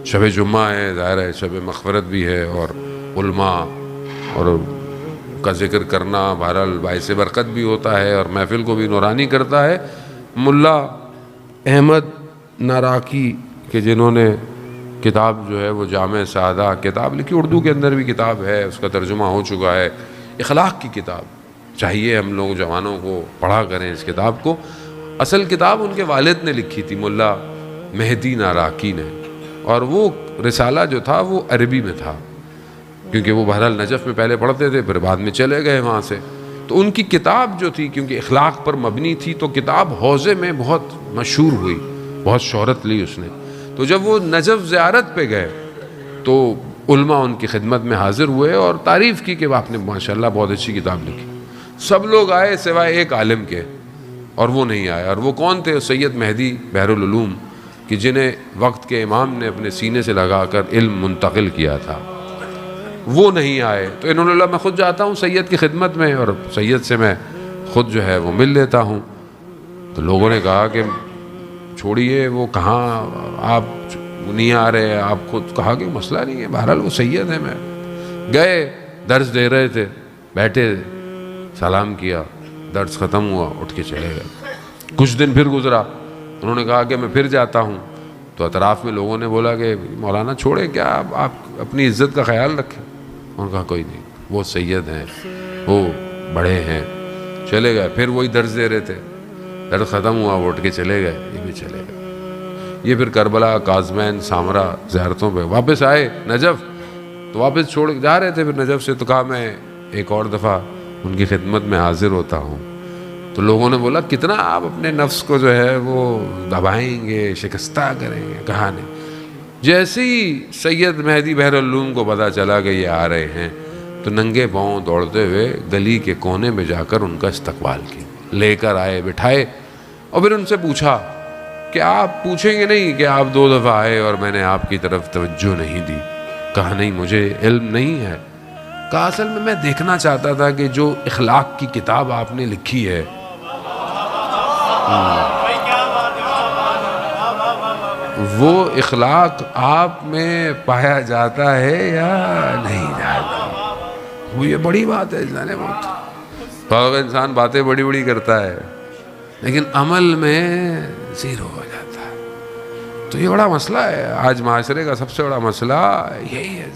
شب جمعہ ہے، ظاہر ہے شب مغفرت بھی ہے، اور علماء اور کا ذکر کرنا بہرحال باعث برکت بھی ہوتا ہے اور محفل کو بھی نورانی کرتا ہے۔ ملا احمد ناراکی کہ جنہوں نے کتاب جو ہے وہ جامع سعادہ کتاب لکھی، اردو کے اندر بھی کتاب ہے، اس کا ترجمہ ہو چکا ہے، اخلاق کی کتاب، چاہیے ہم لوگ جوانوں کو پڑھا کریں اس کتاب کو۔ اصل کتاب ان کے والد نے لکھی تھی، ملا مہدی ناراکی نے، اور وہ رسالہ جو تھا وہ عربی میں تھا، کیونکہ وہ بہرحال نجف میں پہلے پڑھتے تھے، پھر بعد میں چلے گئے وہاں سے، تو ان کی کتاب جو تھی کیونکہ اخلاق پر مبنی تھی تو کتاب حوزے میں بہت مشہور ہوئی، بہت شہرت لی اس نے۔ تو جب وہ نجف زیارت پہ گئے تو علماء ان کی خدمت میں حاضر ہوئے اور تعریف کی کہ آپ نے ماشاءاللہ بہت اچھی کتاب لکھی۔ سب لوگ آئے سوائے ایک عالم کے، اور وہ نہیں آیا، اور وہ کون تھے؟ سید مہدی بحر العلوم، کہ جنہیں وقت کے امام نے اپنے سینے سے لگا کر علم منتقل کیا تھا، وہ نہیں آئے۔ تو انہوں نے کہا میں خود جاتا ہوں سید کی خدمت میں اور سید سے میں خود جو ہے وہ مل لیتا ہوں۔ تو لوگوں نے کہا کہ چھوڑیے، وہ کہاں آپ نہیں آ رہے، آپ خود کہا کہ مسئلہ نہیں ہے، بہرحال وہ سید ہیں۔ میں گئے، درس دے رہے تھے، بیٹھے، سلام کیا، درس ختم ہوا، اٹھ کے چلے گئے۔ کچھ دن پھر گزرا، انہوں نے کہا کہ میں پھر جاتا ہوں، تو اطراف میں لوگوں نے بولا کہ مولانا چھوڑے کیا، آپ اپنی عزت کا خیال رکھیں۔ انہوں نے کہا کوئی نہیں، وہ سید ہیں، وہ بڑے ہیں۔ چلے گئے، پھر وہی درس دے رہے تھے، درس ختم ہوا، وہ اٹھ کے چلے گئے، یہ بھی چلے گئے۔ یہ پھر کربلا، کاظمین، سامرا زیارتوں پہ واپس آئے نجف، تو واپس چھوڑ جا رہے تھے پھر نجف سے، تو کہا میں ایک اور دفعہ ان کی خدمت میں حاضر ہوتا ہوں۔ تو لوگوں نے بولا کتنا آپ اپنے نفس کو جو ہے وہ دبائیں گے، شکستہ کریں گے، کہا نہیں۔ جیسے ہی سید مہدی بحر العلوم کو پتہ چلا کہ یہ آ رہے ہیں تو ننگے پاؤں دوڑتے ہوئے گلی کے کونے میں جا کر ان کا استقبال کیا، لے کر آئے، بٹھائے، اور پھر ان سے پوچھا کہ آپ پوچھیں گے نہیں کہ آپ 2 دفعہ آئے اور میں نے آپ کی طرف توجہ نہیں دی؟ کہا نہیں، مجھے علم نہیں ہے۔ کہا اصل میں دیکھنا چاہتا تھا کہ جو اخلاق کی کتاب آپ نے لکھی ہے وہ اخلاق آپ میں پایا جاتا ہے یا نہیں جاتا۔ وہ یہ بڑی بات ہے جانے بہت، انسان باتیں بڑی بڑی کرتا ہے لیکن عمل میں زیرو ہو جاتا ہے۔ تو یہ بڑا مسئلہ ہے، آج معاشرے کا سب سے بڑا مسئلہ یہی ہے،